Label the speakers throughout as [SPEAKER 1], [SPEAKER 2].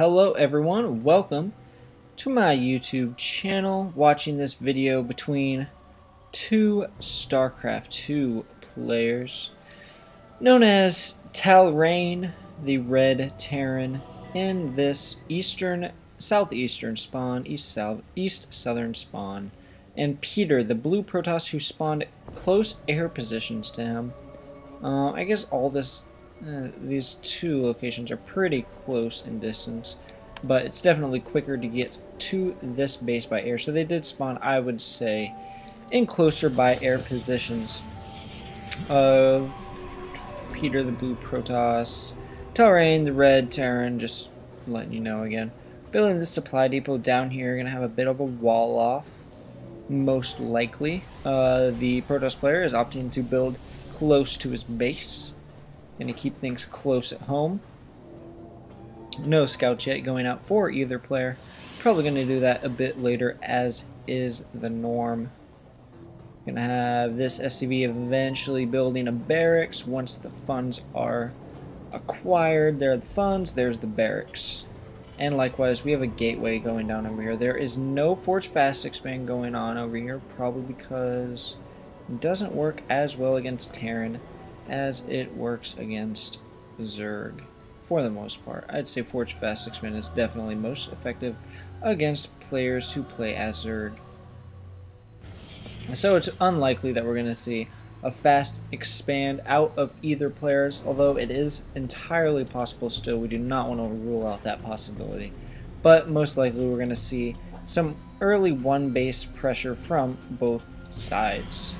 [SPEAKER 1] Hello everyone, welcome to my YouTube channel, watching this video between two StarCraft 2 players known as Talrane, the red Terran, in this southeastern spawn, east southern spawn, and Peter, the blue Protoss who spawned close air positions to him. I guess these two locations are pretty close in distance, but it's definitely quicker to get to this base by air. So they did spawn, I would say, in closer by air positions of Peter the blue Protoss, Talrane the red Terran, just letting you know again. Building this supply depot down here, gonna have a bit of a wall off, most likely. The Protoss player is opting to build close to his base. Gonna keep things close at home. No scouts yet going out for either player. Probably gonna do that a bit later, as is the norm. Gonna have this SCV eventually building a barracks once the funds are acquired. There are the funds, there's the barracks. And likewise, we have a gateway going down over here. There is no Forge Fast Expand going on over here, probably because it doesn't work as well against Terran as it works against Zerg, for the most part. I'd say Forge Fast Expand is definitely most effective against players who play as Zerg. So it's unlikely that we're going to see a fast expand out of either players, although it is entirely possible still. We do not want to rule out that possibility. But most likely we're going to see some early one base pressure from both sides.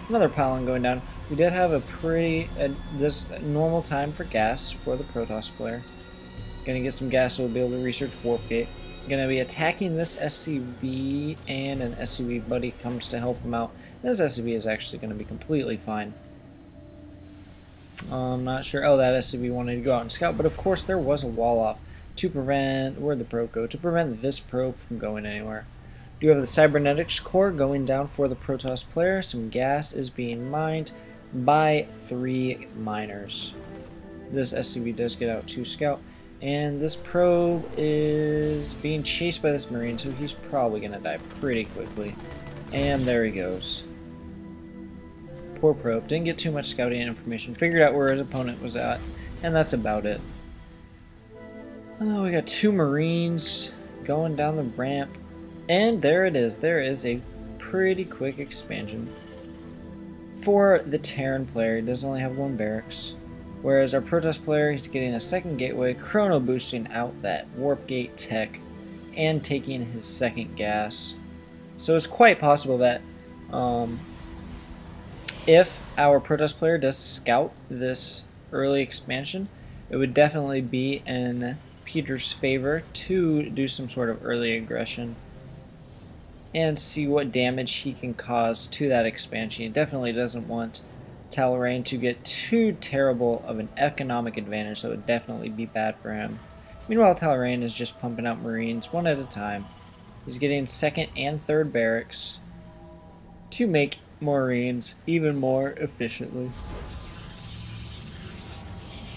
[SPEAKER 1] Another pylon going down. We did have a this normal time for gas for the Protoss player. Gonna get some gas so we'll be able to research Warp Gate. Gonna be attacking this SCV, and an SCV buddy comes to help him out. This SCV is actually gonna be completely fine. I'm not sure. Oh, that SCV wanted to go out and scout, but of course there was a wall off to prevent, where'd the probe go? To prevent this probe from going anywhere. Do have the cybernetics core going down for the Protoss player. Some gas is being mined by 3 miners. This SCV does get out to scout, and this probe is being chased by this Marine, so he's probably gonna die pretty quickly. And there he goes. Poor probe. Didn't get too much scouting information. Figured out where his opponent was at, and that's about it. Oh, we got 2 Marines going down the ramp. And there it is. There is a pretty quick expansion. For the Terran player, he does only have 1 barracks. Whereas our Protoss player, he's getting a second gateway, chrono boosting out that Warp Gate tech, and taking his second gas. So it's quite possible that if our Protoss player does scout this early expansion, it would definitely be in Peter's favor to do some sort of early aggression and see what damage he can cause to that expansion. He definitely doesn't want Talrane to get too terrible of an economic advantage. That would definitely be bad for him. Meanwhile, Talrane is just pumping out Marines one at a time. He's getting second and third barracks to make Marines even more efficiently.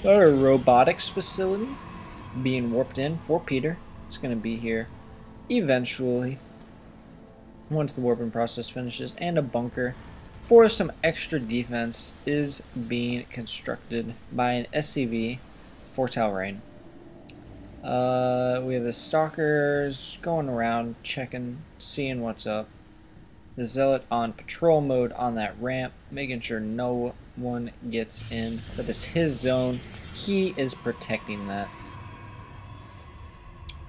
[SPEAKER 1] Our robotics facility being warped in for Peter. It's going to be here eventually, once the warping process finishes, and a bunker for some extra defense is being constructed by an SCV for Talrane. We have the stalkers going around checking, seeing what's up. The zealot on patrol mode on that ramp, making sure no one gets in. That is his zone. He is protecting that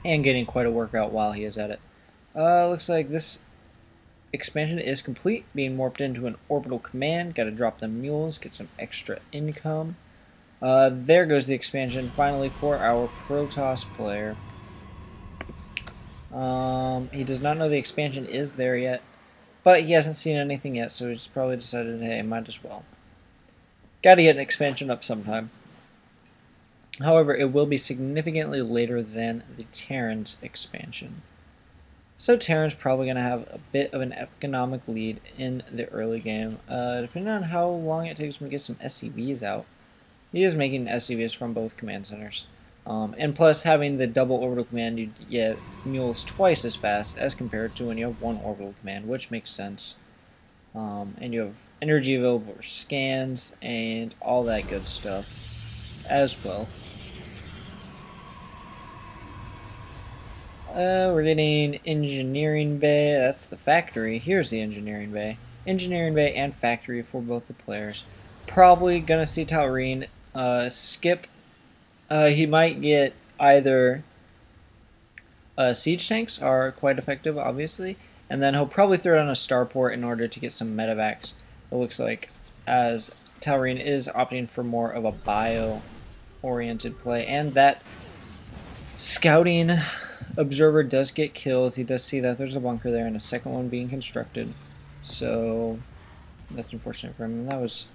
[SPEAKER 1] and getting quite a workout while he is at it. Looks like this expansion is complete, being warped into an orbital command. Got to drop the mules, get some extra income. There goes the expansion finally for our Protoss player. He does not know the expansion is there yet, but he hasn't seen anything yet, so he's probably decided, hey, might as well. Got to get an expansion up sometime. However, it will be significantly later than the Terran's expansion. So Terran's probably going to have a bit of an economic lead in the early game, depending on how long it takes him to get some SCVs out. He is making SCVs from both command centers. And plus, having the double orbital command, you get mules twice as fast as compared to when you have one orbital command, which makes sense. And you have energy available for scans and all that good stuff as well. We're getting engineering bay. That's the factory. Here's the engineering bay. Engineering bay and factory for both the players. Probably gonna see Talrane skip. He might get either siege tanks are quite effective, obviously, and then he'll probably throw down a starport in order to get some medevacs. It looks like, as Talrane is opting for more of a bio-oriented play, and that scouting observer does get killed. He does see that there's a bunker there and a second one being constructed, so that's unfortunate for him. And that was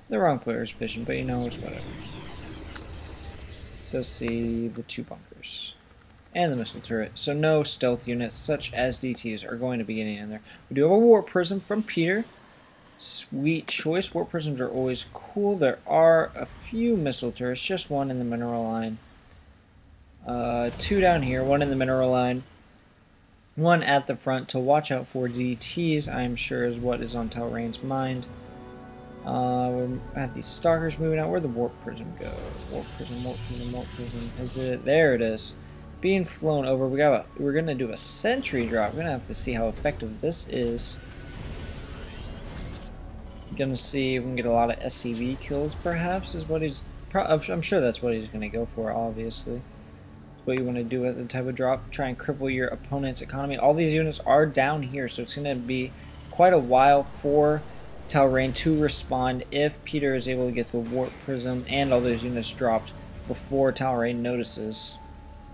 [SPEAKER 1] the wrong player's vision, but you know, it's whatever. Does see the two bunkers and the missile turret, so no stealth units such as DTs are going to be getting in there. We do have a warp prism from Peter. Sweet choice. Warp prisms are always cool. There are a few missile turrets, just one in the mineral line. Two down here, one in the mineral line, one at the front to watch out for DTs, I'm sure is what is on Talrane's mind. We have these stalkers moving out. Where'd the warp prism go? Warp prism, warp prism, warp prism. Is it? There it is. Being flown over. We're gonna do a sentry drop. We're gonna have to see how effective this is. Gonna see if we can get a lot of SCV kills, perhaps, is what he's... I'm sure that's what he's gonna go for, obviously. What you want to do with the type of drop, try and cripple your opponent's economy. All these units are down here, so it's going to be quite a while for Talrane to respond if Peter is able to get the warp prism and all those units dropped before Talrane notices.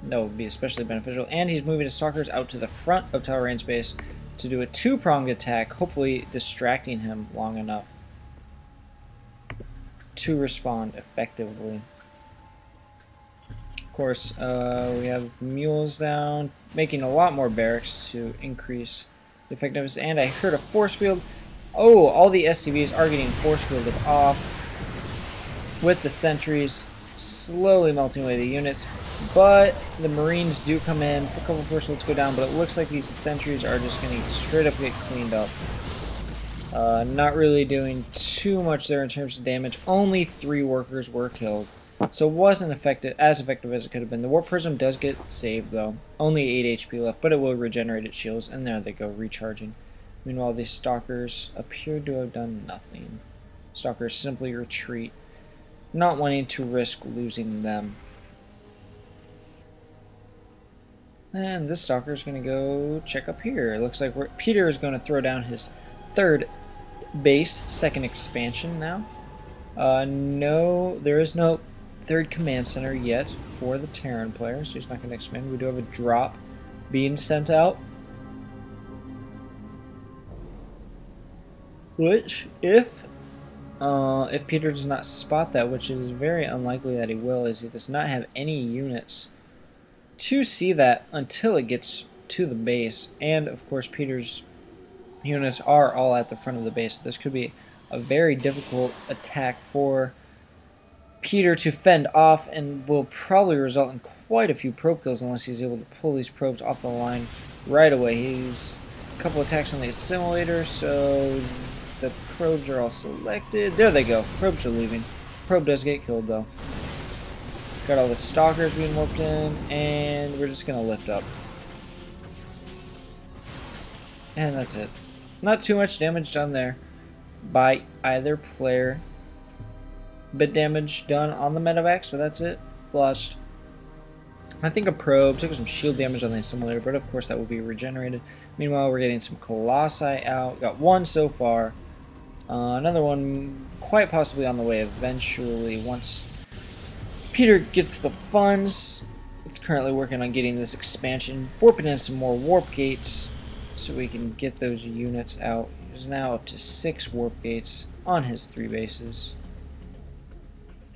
[SPEAKER 1] That would be especially beneficial. And he's moving his stalkers out to the front of Talrane's base to do a two-pronged attack, hopefully distracting him long enough to respond effectively. Of course, we have mules down, making a lot more barracks to increase the effectiveness. And I heard a force field. Oh, all the SCVs are getting force fielded off with the sentries slowly melting away the units. But the Marines do come in, a couple force fields go down, but it looks like these sentries are just going to straight up get cleaned up. Not really doing too much there in terms of damage. Only 3 workers were killed. So it wasn't as effective as it could have been. The warp prism does get saved though. Only 8 HP left, but it will regenerate its shields, and there they go, recharging. Meanwhile, these stalkers appear to have done nothing. Stalkers simply retreat, not wanting to risk losing them. And this stalker is going to go check up here. It looks like Peter is going to throw down his 3rd base, 2nd expansion now. No, there is no 3rd command center yet for the Talrane player, so he's not going to expand. We do have a drop being sent out, which if Peter does not spot that, which is very unlikely that he will, is he does not have any units to see that until it gets to the base. And of course Peter's units are all at the front of the base. This could be a very difficult attack for Peter to fend off, and will probably result in quite a few probe kills unless he's able to pull these probes off the line right away. He's a couple attacks on the assimilator, so the probes are all selected. There they go. Probes are leaving. Probe does get killed though. Got all the stalkers being warped in, and we're just gonna lift up. And that's it. Not too much damage done there by either player. Bit damage done on the medevacs, but that's it. Flushed. I think a probe took some shield damage on the assimilator, but of course that will be regenerated. Meanwhile, we're getting some colossi out. Got one so far. Another one quite possibly on the way eventually once Peter gets the funds. It's currently working on getting this expansion, warping in some more warp gates so we can get those units out. There's now up to 6 warp gates on his 3 bases.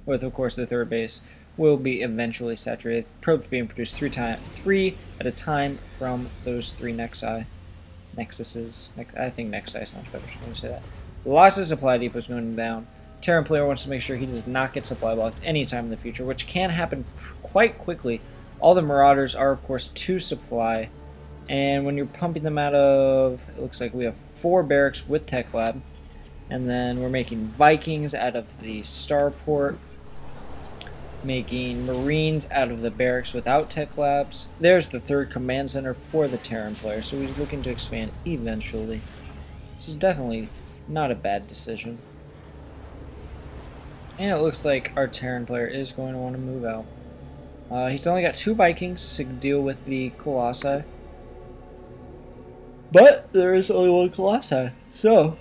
[SPEAKER 1] With, of course, the 3rd base will be eventually saturated. Probes being produced 3 at a time from those 3 nexuses. I think nexi sounds better when I say that. Lots of supply depots going down. Talrane player wants to make sure he does not get supply blocked anytime in the future, which can happen quite quickly. All the Marauders are, of course, 2 supply. And when you're pumping them out of, it looks like we have 4 barracks with Tech Lab. And then we're making Vikings out of the Starport. Making Marines out of the barracks without Tech Labs. There's the 3rd command center for the Talrane player. So he's looking to expand eventually. This is definitely not a bad decision. And it looks like our Talrane player is going to want to move out. He's only got 2 Vikings to deal with the Colossi. But there is only 1 Colossi. So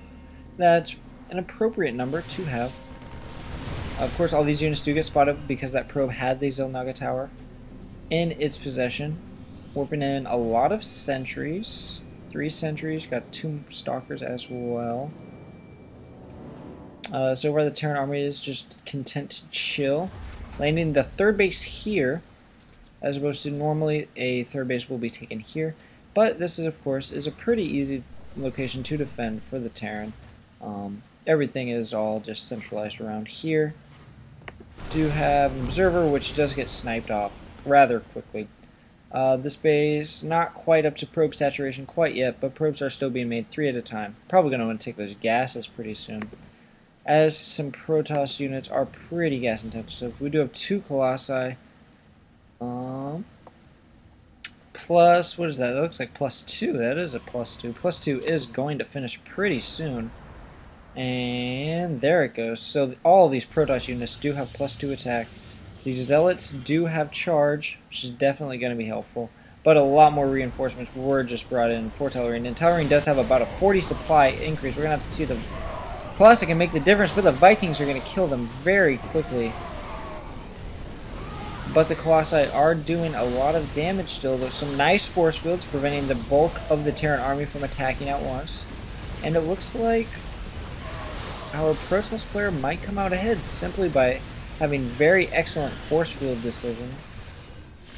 [SPEAKER 1] that's an appropriate number to have. Of course, all these units do get spotted because that probe had the Zelnaga Tower in its possession. Warping in a lot of sentries. 3 sentries, got 2 stalkers as well. So far the Talrane army is just content to chill. Landing the 3rd base here, as opposed to normally a 3rd base will be taken here. But this is, of course, is a pretty easy location to defend for the Talrane. Everything is all just centralized around here. Do have an observer, which does get sniped off rather quickly. This base not quite up to probe saturation quite yet, but probes are still being made 3 at a time. Probably going to want to take those gases pretty soon, as some Protoss units are pretty gas intensive. We do have 2 Colossi. Plus, what is that? That looks like +2. That is a +2. +2 is going to finish pretty soon. And there it goes. So all these Protoss units do have +2 attack. These Zealots do have charge, which is definitely going to be helpful. But a lot more reinforcements were just brought in for Talrane. And Talrane does have about a 40 supply increase. We're going to have to see the Colossi can make the difference, but the Vikings are going to kill them very quickly. But the Colossi are doing a lot of damage still. There's some nice force fields preventing the bulk of the Talrane army from attacking at once. And it looks like our Protoss player might come out ahead simply by having very excellent force field decision.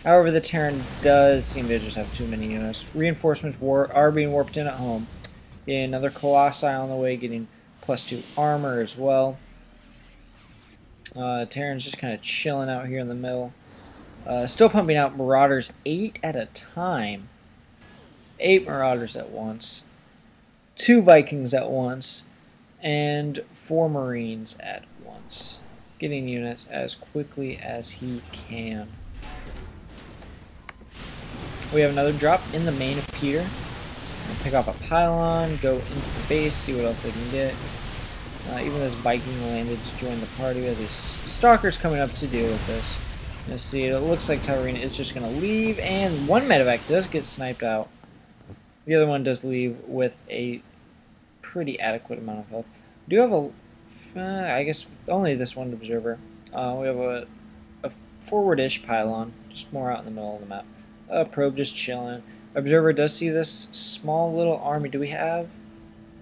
[SPEAKER 1] However, the Talrane does seem to just have too many units. Reinforcements are being warped in at home. Getting another Colossi on the way, getting +2 armor as well. Talrane's just kind of chilling out here in the middle. Still pumping out Marauders 8 at a time. 8 Marauders at once. 2 Vikings at once. And 4 Marines at once. Getting units as quickly as he can. We have another drop in the main of Peter. Pick off a pylon, go into the base, see what else they can get. Even this Viking landed to join the party. We have these stalkers coming up to deal with this. Let's see, it looks like Talrane is just going to leave, and 1 medevac does get sniped out. The other one does leave with a pretty adequate amount of health. We do have a, I guess, only this one observer. We have a forward-ish pylon, just more out in the middle of the map. A probe just chilling. Observer does see this small little army. Do we have?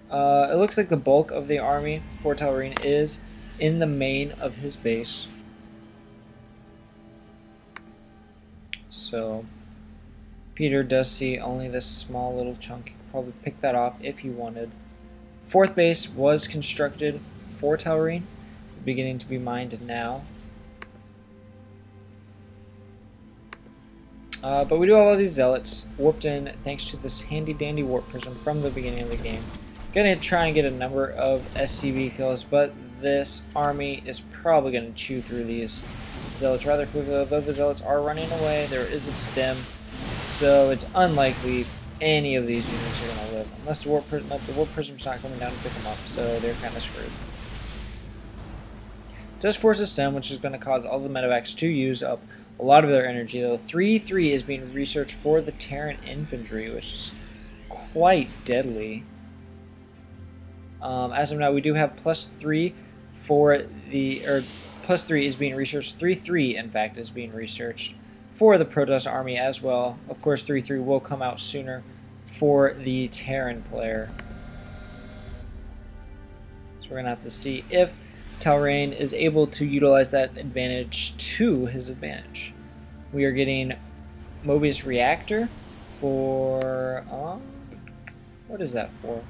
[SPEAKER 1] It looks like the bulk of the army for Talrane is in the main of his base. So Peter does see only this small little chunk. He could probably pick that off if he wanted. 4th base was constructed for Talrane, beginning to be mined now. But we do have all these Zealots warped in thanks to this handy dandy warp prism from the beginning of the game. Gonna try and get a number of SCV kills, but this army is probably gonna chew through these Zealots rather quickly. Although the Zealots are running away, there is a stem, so it's unlikely any of these units are gonna live unless the warp prism's not coming down to pick them up. So they're kind of screwed. Does force a stem, which is going to cause all the medevacs to use up a lot of their energy, though. 3-3 is being researched for the Talrane infantry, which is quite deadly. As of now, we do have +3 for the, or +3 is being researched. 3-3, in fact, is being researched for the Protoss army as well. Of course, 3-3 will come out sooner for the Talrane player. So we're going to have to see if Talrane is able to utilize that advantage to his advantage. We are getting Mobius Reactor for, what is that for?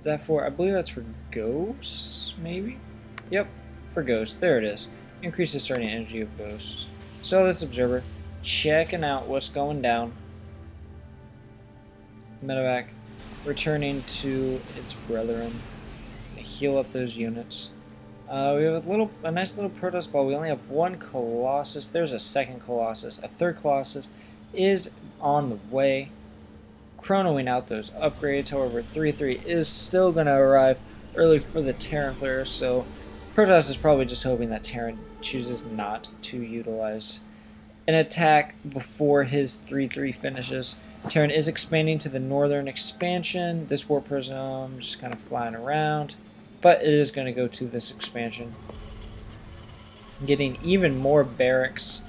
[SPEAKER 1] Is that for, I believe that's for ghosts, maybe? Yep, for Ghost. There it is. Increase the starting energy of Ghost. So this Observer, checking out what's going down. Medevac, returning to its brethren. Heal up those units. We have a nice little Protoss ball. We only have one Colossus. There's a second Colossus. A third Colossus is on the way. Chronoing out those upgrades. However, 3-3 is still going to arrive early for the Talrane player, so Protoss is probably just hoping that Talrane chooses not to utilize an attack before his 3-3 finishes. Talrane is expanding to the northern expansion. This Warp Prism just kind of flying around, but it is going to go to this expansion. Getting even more barracks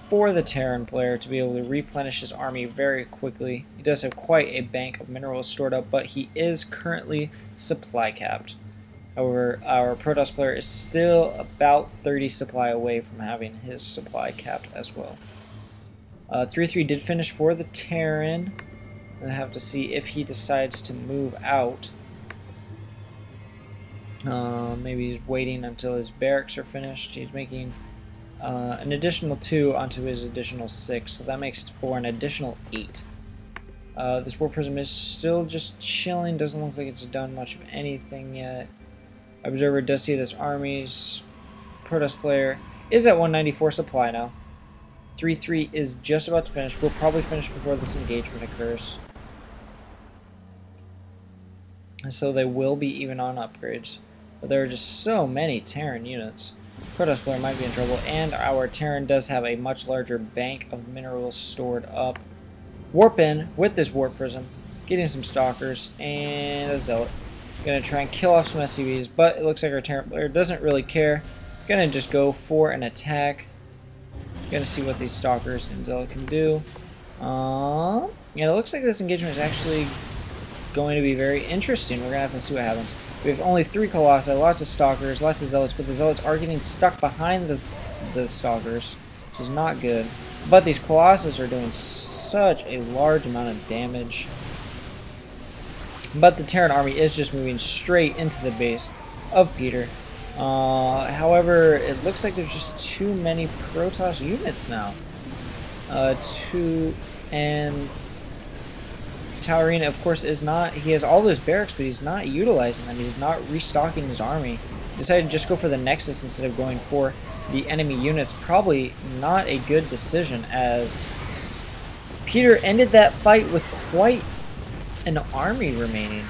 [SPEAKER 1] for the Talrane player to be able to replenish his army very quickly. He does have quite a bank of minerals stored up, but he is currently supply capped. However, our Protoss player is still about 30 supply away from having his supply capped as well. 3-3 did finish for the Talrane. We'll have to see if he decides to move out. Maybe he's waiting until his barracks are finished. He's making an additional 2 onto his additional 6, so that makes it for an additional 8. This Warp Prism is still just chilling. Doesn't look like it's done much of anything yet. Observer does see this army's Protoss player is at 194 supply now. 3-3 is just about to finish. We'll probably finish before this engagement occurs. And so they will be even on upgrades. But there are just so many Talrane units. Protoss player might be in trouble, and our Talrane does have a much larger bank of minerals stored up. Warp in with this Warp Prism, getting some Stalkers and a Zealot. Gonna try and kill off some SCVs, but it looks like our Talrane player doesn't really care. Gonna just go for an attack. Gonna see what these Stalkers and Zealot can do. Yeah, it looks like this engagement is actually going to be very interesting. We're gonna have to see what happens. We have only 3 Colossi, lots of Stalkers, lots of Zealots, but the Zealots are getting stuck behind the Stalkers, which is not good. But these Colossus are doing such a large amount of damage. But the Talrane army is just moving straight into the base of Peter. However, it looks like there's just too many Protoss units now. And Talrane, of course, is not. He has all those barracks, but he's not utilizing them. He's not restocking his army. He decided to just go for the Nexus instead of going for the enemy units. Probably not a good decision, as Peter ended that fight with quite an army remaining.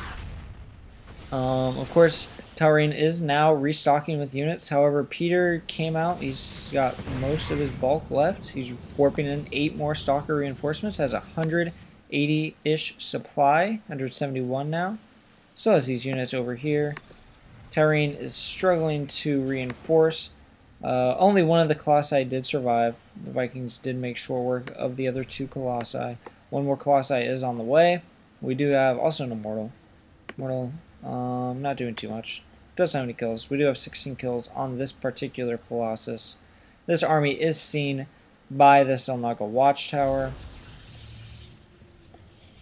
[SPEAKER 1] Of course, Talrane is now restocking with units. However, Peter came out. He's got most of his bulk left. He's warping in 8 more Stalker reinforcements. Has 180-ish supply. 171 now. Still has these units over here. Talrane is struggling to reinforce. Only one of the Colossi did survive. The Vikings did make short work of the other 2 Colossi. One more Colossi is on the way. We do have also an Immortal. Not doing too much. Doesn't have any kills. We do have 16 kills on this particular Colossus. This army is seen by the Stelnaga Watchtower.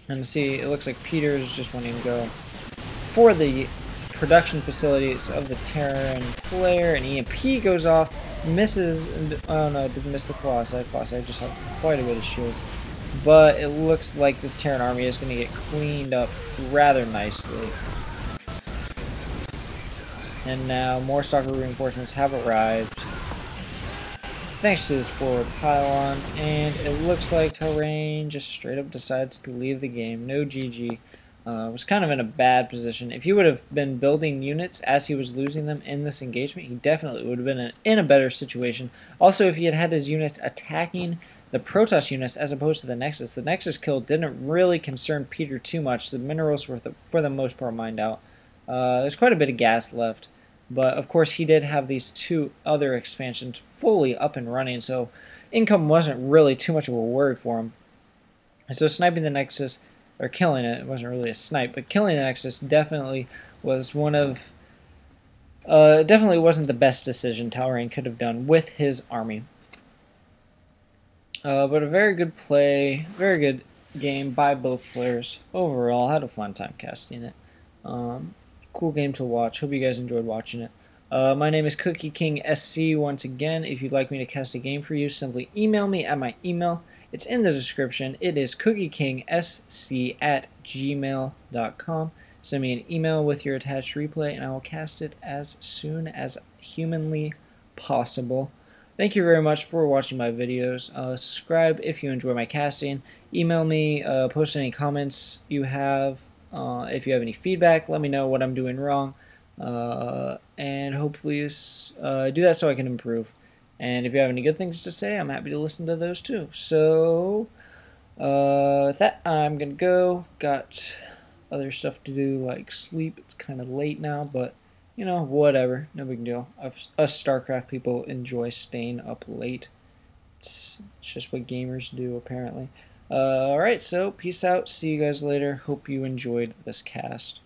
[SPEAKER 1] And see, it looks like Peter's just wanting to go for the production facilities of the Talrane player. An EMP goes off, misses. Oh no, didn't miss the Colossi. Colossi just have quite a bit of shields. But it looks like this Talrane army is going to get cleaned up rather nicely. And now more Stalker reinforcements have arrived, thanks to this forward pylon, and it looks like Talrane just straight up decides to leave the game. No GG. Was kind of in a bad position. If he would have been building units as he was losing them in this engagement, he definitely would have been in a better situation. Also, if he had had his units attacking the Protoss units as opposed to the Nexus kill didn't really concern Peter too much. The minerals were, for the most part, mined out. There's quite a bit of gas left. But, of course, he did have these 2 other expansions fully up and running, so income wasn't really too much of a worry for him. And so sniping the Nexus, or killing it wasn't really a snipe, but killing the Nexus definitely was one of... definitely wasn't the best decision Talrane could have done with his army. But a very good play, very good game by both players. Overall, had a fun time casting it. Cool game to watch. Hope you guys enjoyed watching it. My name is Cookie King SC. Once again, if you'd like me to cast a game for you, simply email me at my email. It's in the description. It is cookiekingsc@gmail.com. Send me an email with your attached replay, and I will cast it as soon as humanly possible. Thank you very much for watching my videos. Subscribe if you enjoy my casting. Email me, post any comments you have. If you have any feedback, let me know what I'm doing wrong. And hopefully do that so I can improve. And if you have any good things to say, I'm happy to listen to those too. So with that, I'm gonna go. Got other stuff to do like sleep. It's kind of late now, but you know, whatever, no big deal. Us StarCraft people enjoy staying up late. It's just what gamers do, apparently. Alright, so peace out. See you guys later. Hope you enjoyed this cast.